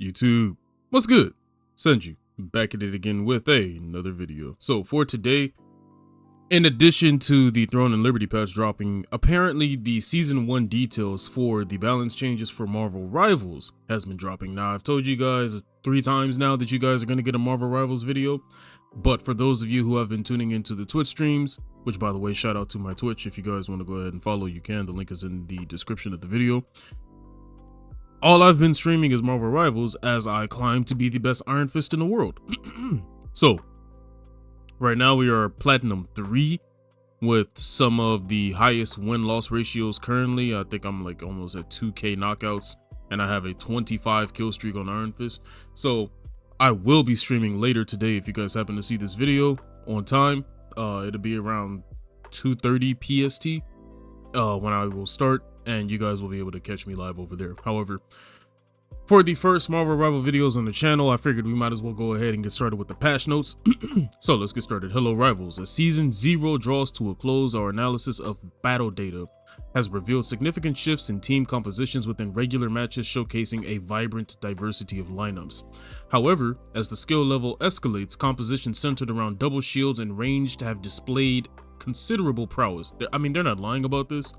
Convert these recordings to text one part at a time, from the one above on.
YouTube, what's good? Senju, back at it again with another video. So for today, in addition to the Throne and Liberty patch dropping, apparently the Season 1 details for the balance changes for Marvel Rivals has been dropping. Now, I've told you guys 3 times now that you guys are going to get a Marvel Rivals video, but for those of you who have been tuning into the Twitch streams, which by the way, shout out to my Twitch, if you guys want to go ahead and follow, you can. The link is in the description of the video. All I've been streaming is Marvel Rivals as I climb to be the best Iron Fist in the world. So, right now we are Platinum 3 with some of the highest win-loss ratios currently. I think I'm like almost at 2k knockouts and I have a 25 kill streak on Iron Fist. So, I will be streaming later today if you guys happen to see this video on time. It'll be around 2:30 PST when I will start, and you guys will be able to catch me live over there. However, for the first Marvel Rival videos on the channel, I figured we might as well go ahead and get started with the patch notes. So let's get started. Hello Rivals. As Season 0 draws to a close, our analysis of battle data has revealed significant shifts in team compositions within regular matches, showcasing a vibrant diversity of lineups. However, as the skill level escalates, compositions centered around double shields and ranged have displayed considerable prowess. I mean, they're not lying about this.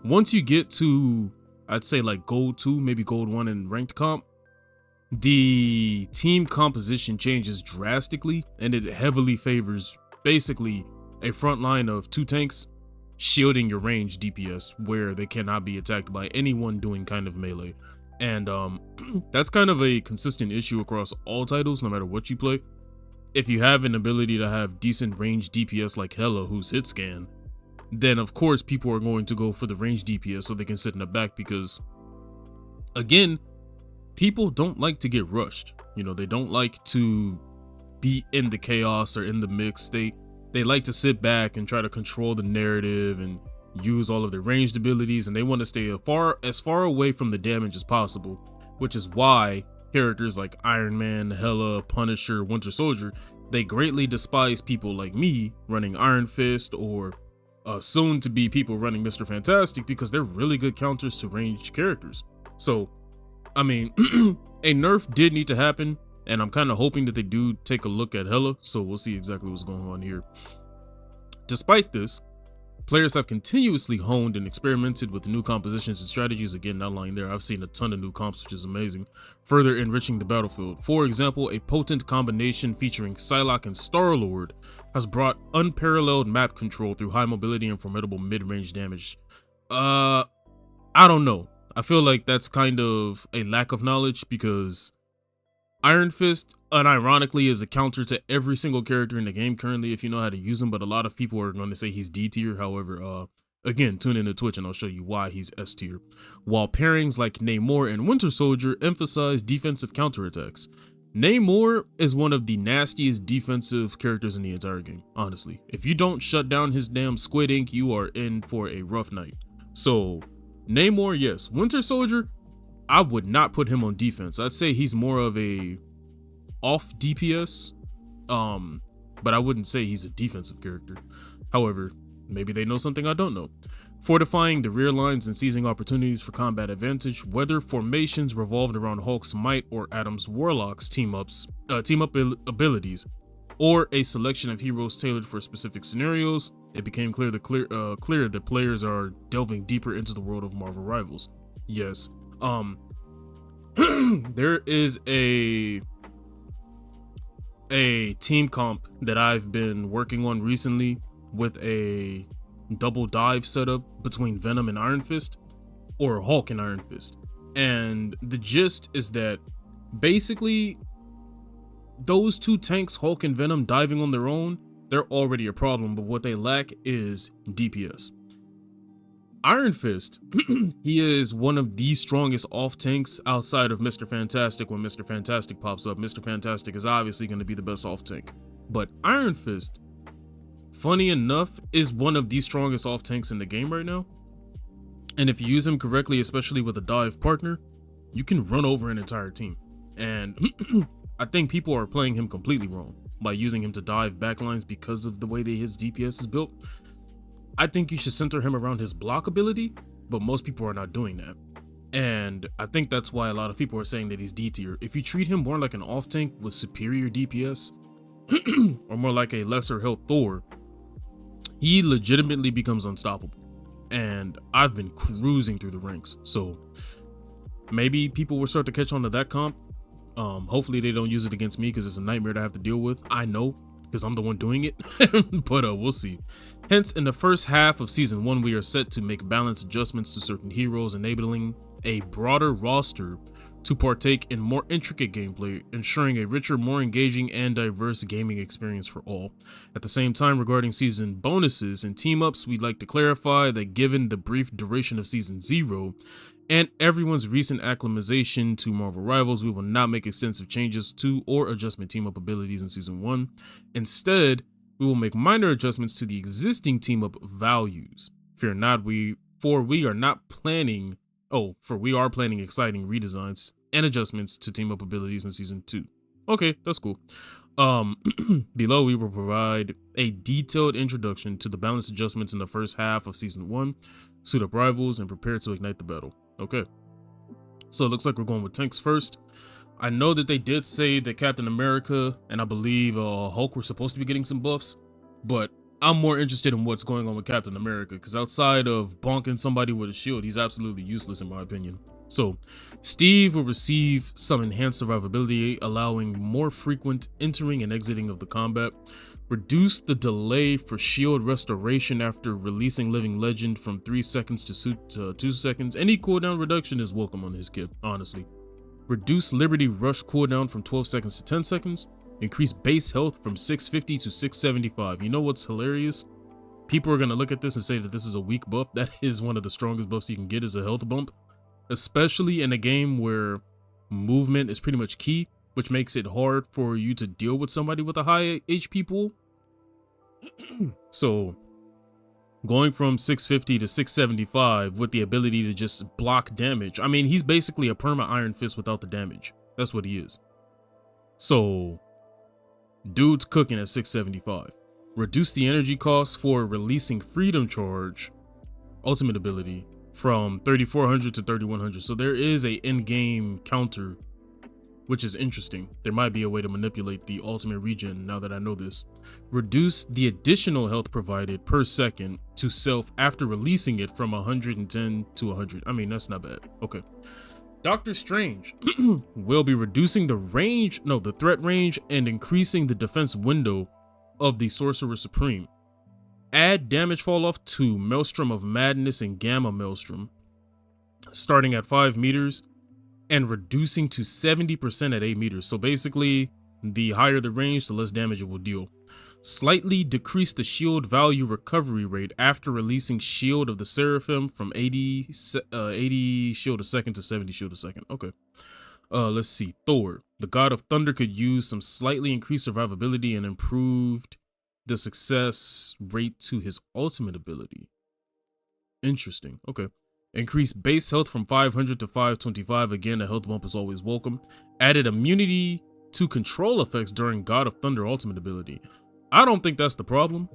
Once you get to, I'd say like gold 2, maybe gold 1 in ranked comp, the team composition changes drastically and it heavily favors basically a front line of 2 tanks shielding your range DPS where they cannot be attacked by anyone doing kind of melee. And that's kind of a consistent issue across all titles, no matter what you play. If you have an ability to have decent range DPS like HELA, who's hit scan, then of course people are going to go for the range DPS so they can sit in the back, because again, people don't like to get rushed. You know, they don't like to be in the chaos or in the mix. They like to sit back and try to control the narrative and use all of their ranged abilities, and they want to stay as far away from the damage as possible, which is why characters like Iron Man, HELA, Punisher, Winter Soldier, they greatly despise people like me running Iron Fist, or soon to be people running Mr. Fantastic, because they're really good counters to ranged characters. So, I mean, a nerf did need to happen, and I'm kind of hoping that they do take a look at HELA, so we'll see exactly what's going on here. Despite this, players have continuously honed and experimented with new compositions and strategies. Again, not lying there, I've seen a ton of new comps, which is amazing, further enriching the battlefield. For example, a potent combination featuring Psylocke and Star-Lord has brought unparalleled map control through high mobility and formidable mid-range damage. I don't know. I feel like that's kind of a lack of knowledge, because Iron Fist, unironically, is a counter to every single character in the game currently if you know how to use him, but a lot of people are going to say he's D tier. However, again, tune into Twitch and I'll show you why he's S tier. While pairings like Namor and Winter Soldier emphasize defensive counterattacks. Namor is one of the nastiest defensive characters in the entire game, honestly. If you don't shut down his damn squid ink, you are in for a rough night. So, Namor, yes. Winter Soldier, I would not put him on defense. I'd say he's more of a off DPS, but I wouldn't say he's a defensive character. However, maybe they know something I don't know. Fortifying the rear lines and seizing opportunities for combat advantage, whether formations revolved around Hulk's might or Adam's Warlock's team up abilities, or a selection of heroes tailored for specific scenarios, it became clear that players are delving deeper into the world of Marvel Rivals. Yes. There is a team comp that I've been working on recently with a double dive setup between Venom and Iron Fist, or Hulk and Iron Fist. And the gist is that basically those 2 tanks, Hulk and Venom, diving on their own, they're already a problem, but what they lack is DPS. Iron Fist, he is one of the strongest off tanks outside of Mr. Fantastic. When Mr. Fantastic pops up, Mr. Fantastic is obviously going to be the best off tank. But Iron Fist, funny enough, is one of the strongest off tanks in the game right now. And if you use him correctly, especially with a dive partner, you can run over an entire team. And I think people are playing him completely wrong by using him to dive backlines because of the way that his DPS is built. I think you should center him around his block ability, but most people are not doing that. And I think that's why a lot of people are saying that he's D tier. If you treat him more like an off tank with superior DPS, or more like a lesser health Thor, he legitimately becomes unstoppable. And I've been cruising through the ranks, so maybe people will start to catch on to that comp. Hopefully they don't use it against me because it's a nightmare to have to deal with. I know, because I'm the one doing it, but we'll see. Hence, in the first half of season 1, we are set to make balanced adjustments to certain heroes, enabling a broader roster to partake in more intricate gameplay, ensuring a richer, more engaging, and diverse gaming experience for all. At the same time, regarding season bonuses and team-ups, we'd like to clarify that given the brief duration of season 0, and everyone's recent acclimatization to Marvel Rivals, we will not make extensive changes to or adjustment team-up abilities in season 1. Instead, we will make minor adjustments to the existing team-up values. Fear not, we are planning exciting redesigns and adjustments to team-up abilities in season 2. Okay, that's cool. Below, we will provide a detailed introduction to the balance adjustments in the first half of season 1, suit up rivals, and prepare to ignite the battle. Okay, so it looks like we're going with tanks first. I know that they did say that Captain America and I believe Hulk were supposed to be getting some buffs, but I'm more interested in what's going on with Captain America, because outside of bonking somebody with a shield, he's absolutely useless in my opinion. So, Steve will receive some enhanced survivability, allowing more frequent entering and exiting of the combat. Reduce the delay for shield restoration after releasing Living Legend from 3 seconds to 2 seconds. Any cooldown reduction is welcome on his kit, honestly. Reduce Liberty Rush cooldown from 12 seconds to 10 seconds. Increase base health from 650 to 675. You know what's hilarious? People are going to look at this and say that this is a weak buff. That is one of the strongest buffs you can get, is a health bump. Especially in a game where movement is pretty much key, which makes it hard for you to deal with somebody with a high HP pool. So, going from 650 to 675 with the ability to just block damage. I mean, he's basically a perma Iron Fist without the damage. That's what he is. So, dude's cooking at 675. Reduce the energy cost for releasing Freedom Charge, ultimate ability, from 3400 to 3100. So there is a in-game counter, which is interesting. There might be a way to manipulate the ultimate regen now that I know this. Reduce the additional health provided per second to self after releasing it from 110 to 100. I mean, that's not bad. Okay. Doctor Strange will be reducing the threat range and increasing the defense window of the Sorcerer Supreme. Add damage fall off to Maelstrom of Madness and Gamma Maelstrom, starting at 5 meters and reducing to 70% at 8 meters. So basically, the higher the range, the less damage it will deal. Slightly decrease the shield value recovery rate after releasing Shield of the Seraphim from 80 shield a second to 70 shield a second. Okay. Let's see. Thor, the god of thunder, could use some slightly increased survivability and improved the success rate to his ultimate ability. Interesting. Okay. Increase base health from 500 to 525. Again, a health bump is always welcome. Added immunity to control effects during God of Thunder ultimate ability. I don't think that's the problem.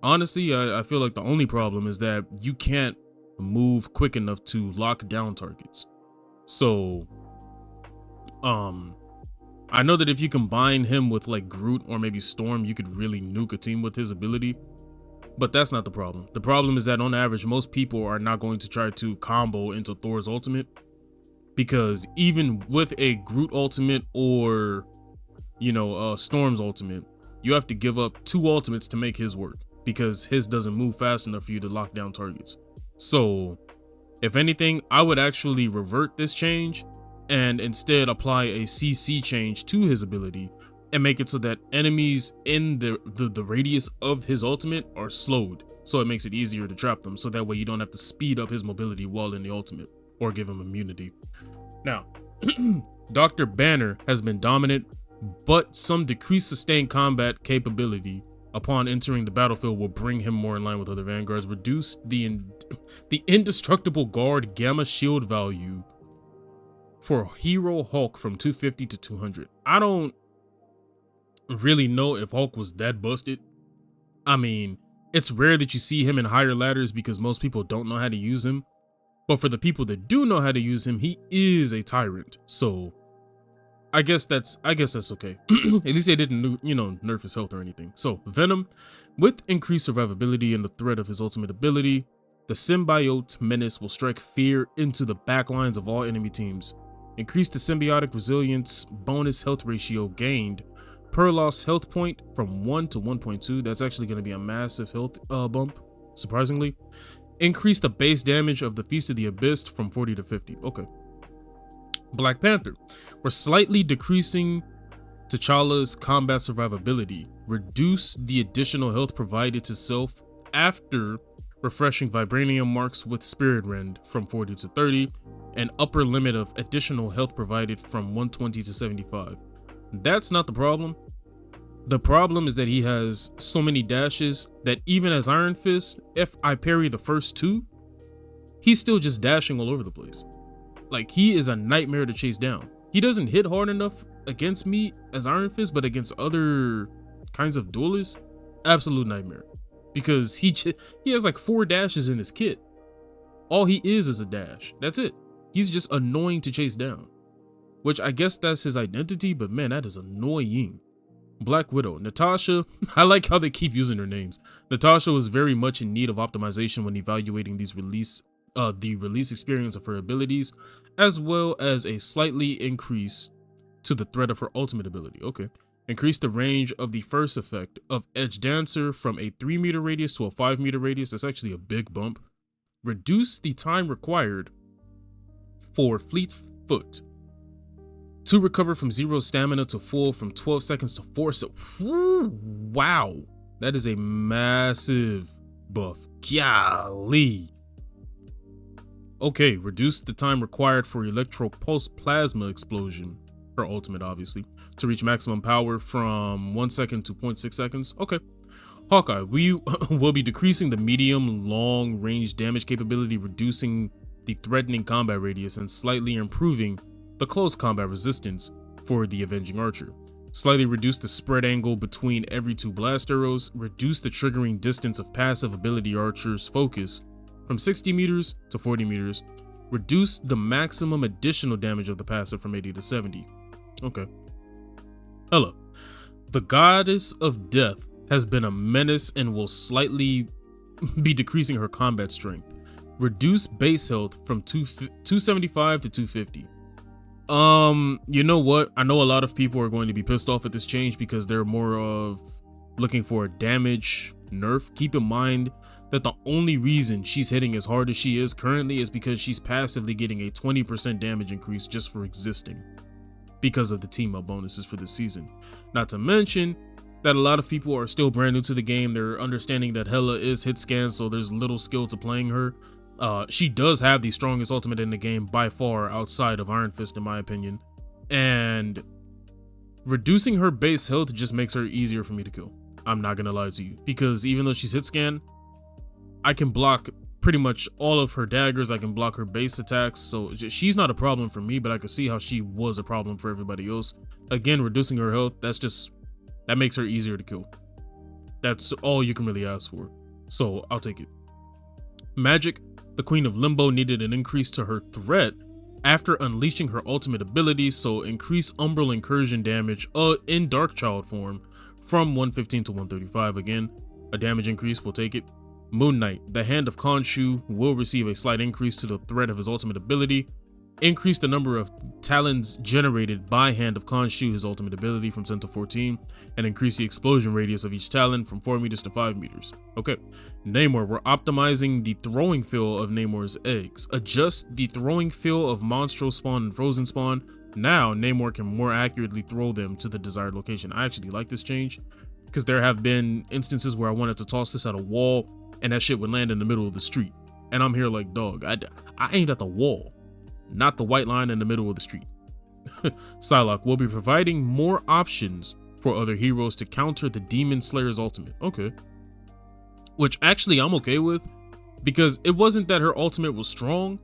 Honestly, I feel like the only problem is that you can't move quick enough to lock down targets. So, I know that if you combine him with like Groot or maybe Storm, you could really nuke a team with his ability. But that's not the problem. The problem is that on average, most people are not going to try to combo into Thor's ultimate. Because even with a Groot ultimate or, Storm's ultimate, you have to give up 2 ultimates to make his work. Because his doesn't move fast enough for you to lock down targets. So, if anything, I would actually revert this change and instead apply a CC change to his ability and make it so that enemies in the radius of his ultimate are slowed, so it makes it easier to trap them, so that way you don't have to speed up his mobility while in the ultimate or give him immunity. Now, Dr. Banner has been dominant, but some decreased sustained combat capability upon entering the battlefield will bring him more in line with other vanguards. Reduce the indestructible guard gamma shield value for Hero Hulk from 250 to 200. I don't really know if Hulk was that busted. I mean, it's rare that you see him in higher ladders because most people don't know how to use him. But for the people that do know how to use him, he is a tyrant. So I guess that's okay. At least they didn't, nerf his health or anything. So Venom, with increased survivability and the threat of his ultimate ability, the symbiote menace will strike fear into the backlines of all enemy teams. Increase the symbiotic resilience bonus health ratio gained per lost health point from 1 to 1.2. That's actually going to be a massive health bump, surprisingly. Increase the base damage of the Feast of the Abyss from 40 to 50. Okay. Black Panther. We're slightly decreasing T'Challa's combat survivability. Reduce the additional health provided to self after refreshing vibranium marks with Spirit Rend from 40 to 30. And upper limit of additional health provided from 120 to 75. That's not the problem. The problem is that he has so many dashes that even as Iron Fist, if I parry the first two, he's still just dashing all over the place. Like, he is a nightmare to chase down. He doesn't hit hard enough against me as Iron Fist, but against other kinds of duelists, absolute nightmare. Because he has like 4 dashes in his kit. All he is a dash. That's it. He's just annoying to chase down. Which I guess that's his identity, but man, that is annoying. Black Widow. Natasha, I like how they keep using her names. Natasha was very much in need of optimization when evaluating the release experience of her abilities, as well as a slightly increase to the threat of her ultimate ability. Okay. Increase the range of the first effect of Edge Dancer from a 3-meter radius to a 5-meter radius. That's actually a big bump. Reduce the time required for Fleet Foot to recover from 0 stamina to full from 12 seconds to 4. So, wow, that is a massive buff. Golly. Okay, reduce the time required for Electro Pulse Plasma Explosion, her ultimate obviously, to reach maximum power from 1 second to 0.6 seconds. Okay. Hawkeye, we will be decreasing the medium long range damage capability, reducing the threatening combat radius, and slightly improving the close combat resistance for the Avenging Archer. Slightly reduce the spread angle between every 2 blast arrows. Reduce the triggering distance of passive ability Archer's focus from 60 meters to 40 meters. Reduce the maximum additional damage of the passive from 80 to 70. Okay. HELA. The Goddess of Death has been a menace and will slightly be decreasing her combat strength. Reduce base health from 275 to 250. You know what? I know a lot of people are going to be pissed off at this change because they're more of looking for a damage nerf. Keep in mind that the only reason she's hitting as hard as she is currently is because she's passively getting a 20% damage increase just for existing because of the team up bonuses for this season. Not to mention that a lot of people are still brand new to the game. They're understanding that HELA is hit scan, so there's little skill to playing her. She does have the strongest ultimate in the game by far outside of Iron Fist, in my opinion, and reducing her base health just makes her easier for me to kill. I'm not gonna lie to you, because even though she's hit scan, I can block pretty much all of her daggers. I can block her base attacks, so she's not a problem for me, but I can see how she was a problem for everybody else. Again, reducing her health, that makes her easier to kill. That's all you can really ask for, so I'll take it. Magic. The Queen of Limbo needed an increase to her threat after unleashing her ultimate ability, so increase Umbral Incursion damage in Darkchild form from 115 to 135. Again, a damage increase, we'll take it. Moon Knight, the Hand of Khonshu will receive a slight increase to the threat of his ultimate ability. Increase the number of talons generated by Hand of Khonshu, his ultimate ability, from 10 to 14, and increase the explosion radius of each talon from 4 meters to 5 meters. Okay, Namor, we're optimizing the throwing feel of Namor's eggs. Adjust the throwing feel of Monstro Spawn and Frozen Spawn. Now, Namor can more accurately throw them to the desired location. I actually like this change, because there have been instances where I wanted to toss this at a wall, and that shit would land in the middle of the street. And I'm here like, dog, I aimed at the wall, not the white line in the middle of the street. Psylocke will be providing more options for other heroes to counter the Demon Slayer's ultimate. Okay. Which actually I'm okay with, because it wasn't that her ultimate was strong.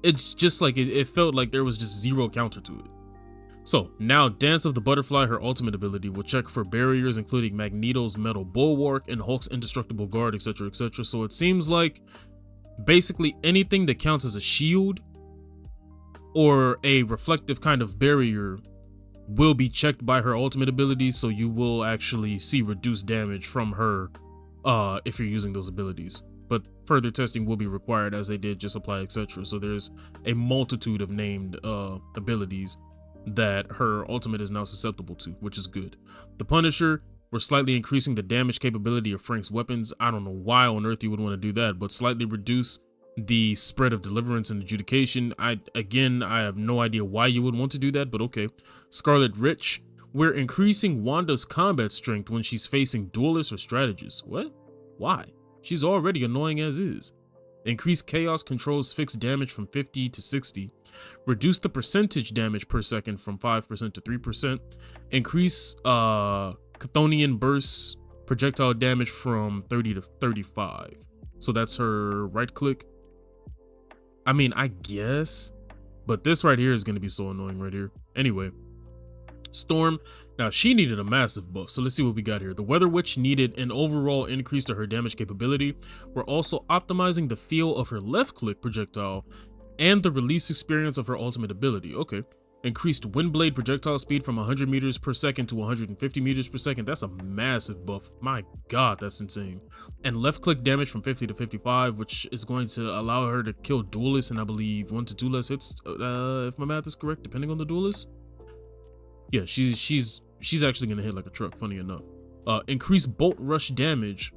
It's just like it felt like there was just zero counter to it. So now Dance of the Butterfly, her ultimate ability, will check for barriers including Magneto's Metal Bulwark and Hulk's Indestructible Guard, etc, etc. So it seems like Basically anything that counts as a shield or a reflective kind of barrier will be checked by her ultimate ability, so you will actually see reduced damage from her if you're using those abilities. But further testing will be required, as they did just apply etc. So there's a multitude of named abilities that her ultimate is now susceptible to, which is good. The Punisher, we're slightly increasing the damage capability of Frank's weapons. I don't know why on earth you would want to do that, but slightly reduce the spread of deliverance and adjudication. I have no idea why you would want to do that, but okay. Scarlet Witch, we're increasing Wanda's combat strength when she's facing duelists or strategists. What? Why? She's already annoying as is. Increase Chaos Control's fixed damage from 50 to 60. Reduce the percentage damage per second from 5% to 3%. Increase Chthonian Burst's projectile damage from 30 to 35. So that's her right click. I mean, I guess, but this right here is going to be so annoying right here. Anyway, Storm, now she needed a massive buff, so let's see what we got here. The Weather Witch needed an overall increase to her damage capability. We're also optimizing the feel of her left click projectile and the release experience of her ultimate ability. Okay. Increased Windblade projectile speed from 100 meters per second to 150 meters per second. That's a massive buff. My God, that's insane. And left click damage from 50 to 55, which is going to allow her to kill duelists and I believe 1 to 2 less hits, if my math is correct, depending on the duelist. Yeah, she's actually gonna hit like a truck, funny enough. Increase bolt rush damage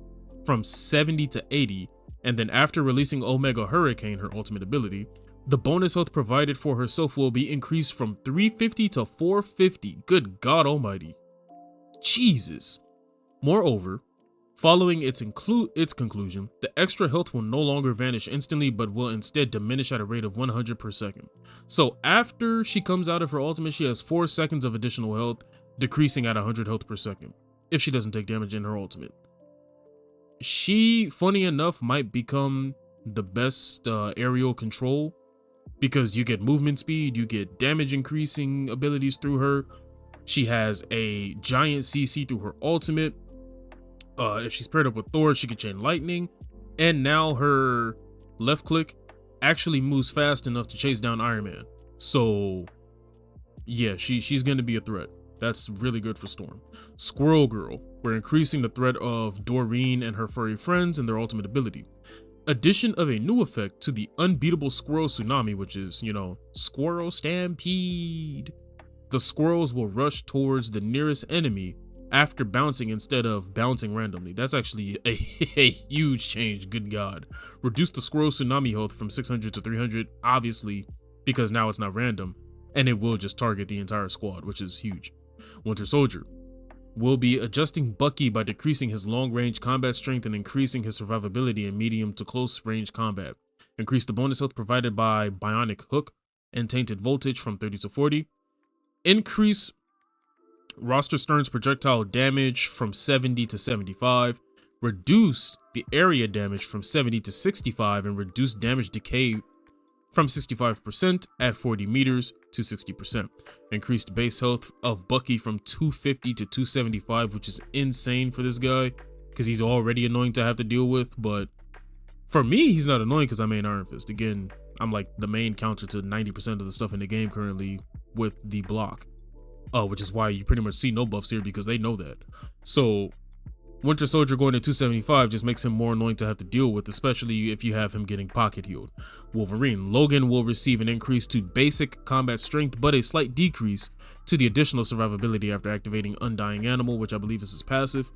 from 70 to 80, and then after releasing Omega Hurricane, her ultimate ability, the bonus health provided for herself will be increased from 350 to 450. Good God almighty. Jesus. Moreover, following its conclusion, the extra health will no longer vanish instantly, but will instead diminish at a rate of 100 per second. So after she comes out of her ultimate, she has 4 seconds of additional health, decreasing at 100 health per second, if she doesn't take damage in her ultimate. She, funny enough, might become the best aerial control, because you get movement speed, you get damage increasing abilities through her. She has a giant CC through her ultimate. If she's paired up with Thor, she can chain lightning. And now her left click actually moves fast enough to chase down Iron Man. So yeah, she's going to be a threat. That's really good for Storm. Squirrel Girl, we're increasing the threat of Doreen and her furry friends and their ultimate ability. Addition of a new effect to the unbeatable squirrel tsunami, which is, you know, squirrel stampede. The squirrels will rush towards the nearest enemy after bouncing instead of bouncing randomly. That's actually a huge change, good God. Reduce the squirrel tsunami health from 600 to 300, obviously, because now it's not random, and it will just target the entire squad, which is huge. Winter Soldier will be adjusting Bucky by decreasing his long-range combat strength and increasing his survivability in medium to close-range combat. Increase the bonus health provided by Bionic Hook and Tainted Voltage from 30 to 40. Increase Roster Stern's projectile damage from 70 to 75. Reduce the area damage from 70 to 65 and reduce damage decay from 65% at 40 meters to 60%. Increased base health of Bucky from 250 to 275, which is insane for this guy because he's already annoying to have to deal with. But for me, he's not annoying because I main Iron Fist. Again, I'm like the main counter to 90% of the stuff in the game currently with the block, which is why you pretty much see no buffs here because they know that. So Winter Soldier going to 275 just makes him more annoying to have to deal with, especially if you have him getting pocket healed. Wolverine. Logan will receive an increase to basic combat strength, but a slight decrease to the additional survivability after activating Undying Animal, which I believe is his passive.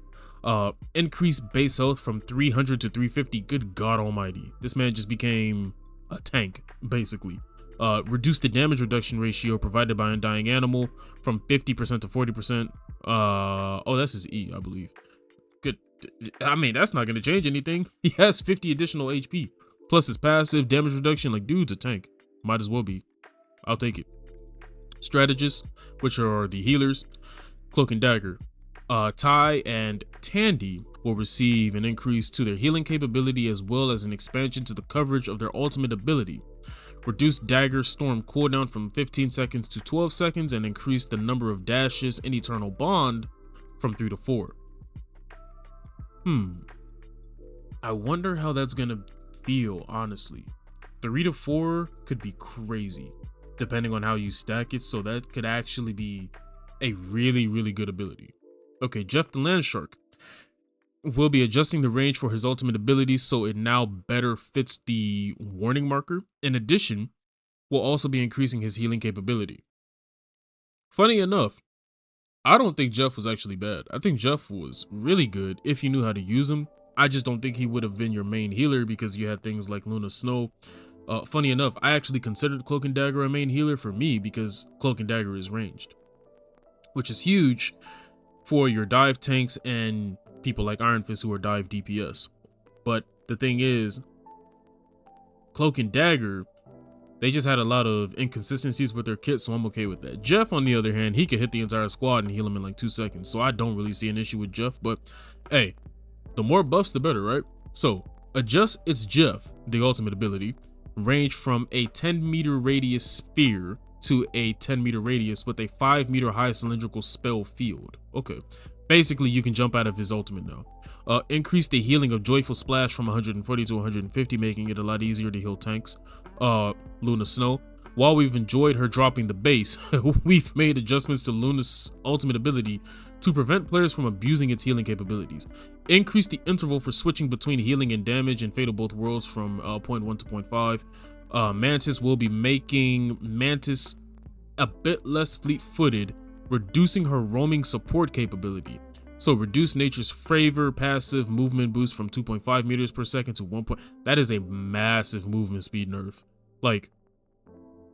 Increase base health from 300 to 350. Good God almighty. This man just became a tank, basically. Reduce the damage reduction ratio provided by Undying Animal from 50% to 40%. Oh, that's his E, I believe. Good. I mean, that's not going to change anything. He has 50 additional HP. Plus his passive damage reduction. Like, dude's a tank. Might as well be. I'll take it. Strategists, which are the healers. Cloak and Dagger. Ty and Tandy will receive an increase to their healing capability as well as an expansion to the coverage of their ultimate ability. Reduce Dagger Storm cooldown from 15 seconds to 12 seconds and increase the number of dashes in Eternal Bond from 3 to 4. I wonder how that's gonna feel, honestly. 3 to 4 could be crazy, depending on how you stack it, so that could actually be a really, really good ability. Okay, Jeff the Land Shark will be adjusting the range for his ultimate ability so it now better fits the warning marker. In addition, will also be increasing his healing capability. Funny enough, I don't think Jeff was actually bad. I think Jeff was really good if you knew how to use him. I just don't think he would have been your main healer because you had things like Luna Snow. Funny enough, I actually considered Cloak and Dagger a main healer for me because Cloak and Dagger is ranged, which is huge for your dive tanks and people like Iron Fist who are dive DPS. But the thing is, Cloak and Dagger, they just had a lot of inconsistencies with their kit, so I'm okay with that. Jeff, on the other hand, he could hit the entire squad and heal him in like 2 seconds, so I don't really see an issue with Jeff, but hey, the more buffs, the better, right? So, adjust its Jeff, the ultimate ability, range from a 10-meter radius sphere to a 10-meter radius with a 5-meter high cylindrical spell field. Okay, basically you can jump out of his ultimate now. Increase the healing of Joyful Splash from 140 to 150, making it a lot easier to heal tanks. Luna Snow, while we've enjoyed her dropping the base, we've made adjustments to Luna's ultimate ability to prevent players from abusing its healing capabilities. Increase the interval for switching between healing and damage in Fate of Both Worlds from 0.1 to 0.5. Mantis will be making Mantis a bit less fleet-footed, reducing her roaming support capability. So reduce Nature's Favor passive movement boost from 2.5 meters per second to 1. That is a massive movement speed nerf. Like,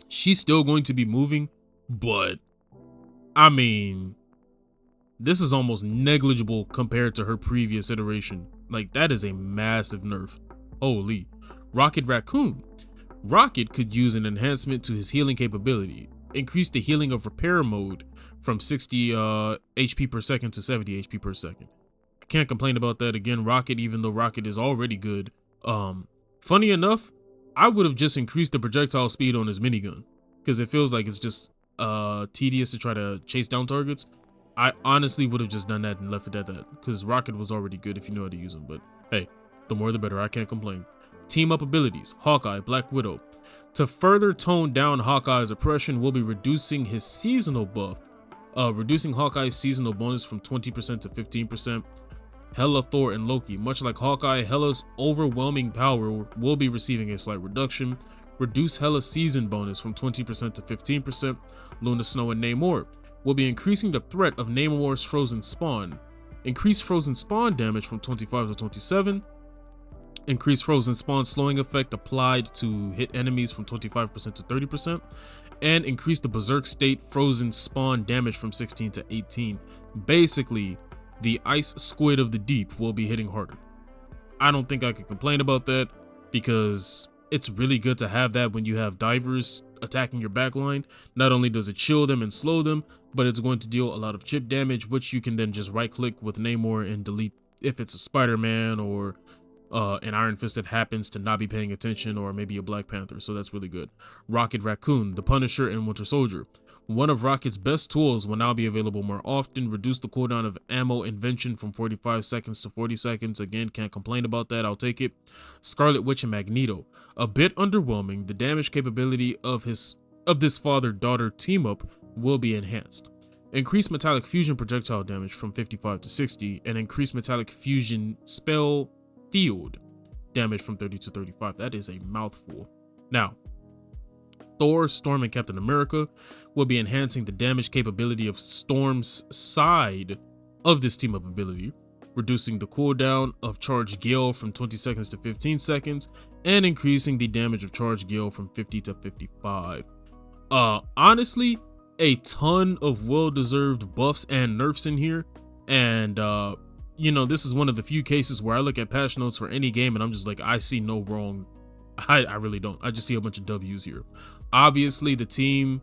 she's still going to be moving, but I mean, this is almost negligible compared to her previous iteration. Like, that is a massive nerf. Holy. Rocket Raccoon. Rocket could use an enhancement to his healing capability. Increase the healing of repair mode from 60 HP per second to 70 HP per second. I can't complain about that. Again, Rocket, even though Rocket is already good. Funny enough, I would have just increased the projectile speed on his minigun because it feels like it's just tedious to try to chase down targets. I honestly would have just done that and left it at that because Rocket was already good if you know how to use him. But hey, the more the better. I can't complain. Team up abilities, Hawkeye, Black Widow. To further tone down Hawkeye's oppression, we'll be reducing his seasonal buff, reducing Hawkeye's seasonal bonus from 20% to 15%. HELA, Thor, and Loki. Much like Hawkeye, HELA's overwhelming power will be receiving a slight reduction. Reduce HELA's season bonus from 20% to 15%. Luna, Snow, and Namor will be increasing the threat of Namor's Frozen Spawn. Increase Frozen Spawn damage from 25 to 27. Increase Frozen Spawn slowing effect applied to hit enemies from 25% to 30%, and increase the Berserk State Frozen Spawn damage from 16 to 18. Basically, the Ice Squid of the Deep will be hitting harder. I don't think I could complain about that because it's really good to have that when you have divers attacking your backline. Not only does it chill them and slow them, but it's going to deal a lot of chip damage, which you can then just right click with Namor and delete if it's a Spider-Man or an Iron Fist that happens to not be paying attention, or maybe a Black Panther, so that's really good. Rocket Raccoon, the Punisher, and Winter Soldier. One of Rocket's best tools will now be available more often. Reduce the cooldown of ammo invention from 45 seconds to 40 seconds. Again, can't complain about that, I'll take it. Scarlet Witch and Magneto. A bit underwhelming, the damage capability of this father-daughter team-up will be enhanced. Increase metallic fusion projectile damage from 55 to 60, and increase metallic fusion spell field damage from 30 to 35. That is a mouthful. Now, Thor, Storm, and Captain America will be enhancing the damage capability of Storm's side of this team-up ability, reducing the cooldown of Charge Gale from 20 seconds to 15 seconds, and increasing the damage of Charge Gale from 50 to 55. Honestly, a ton of well-deserved buffs and nerfs in here, and you know, this is one of the few cases where I look at patch notes for any game and I'm just like, I see no wrong. I really don't. I just see a bunch of W's here. Obviously, the team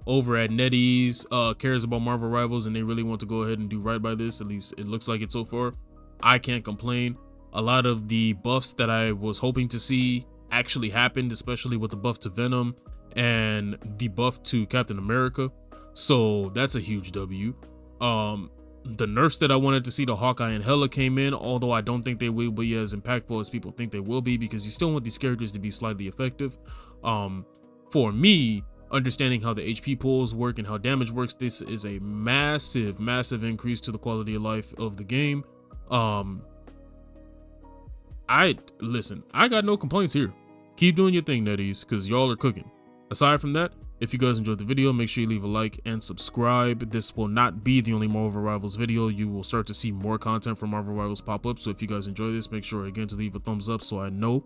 over at NetEase cares about Marvel Rivals and they really want to go ahead and do right by this. At least it looks like it so far. I can't complain. A lot of the buffs that I was hoping to see actually happened, especially with the buff to Venom and the buff to Captain America. So that's a huge W. The nerfs that I wanted to see to Hawkeye and HELA came in, although I don't think they will be as impactful as people think they will be, because you still want these characters to be slightly effective. For me, understanding how the HP pools work and how damage works, this is a massive increase to the quality of life of the game. I got no complaints here. Keep doing your thing, Netties, because y'all are cooking. Aside from that, if you guys enjoyed the video, make sure you leave a like and subscribe. This will not be the only Marvel Rivals video. You will start to see more content from Marvel Rivals pop up. So if you guys enjoy this, make sure again to leave a thumbs up so I know.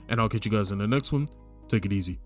And I'll catch you guys in the next one. Take it easy.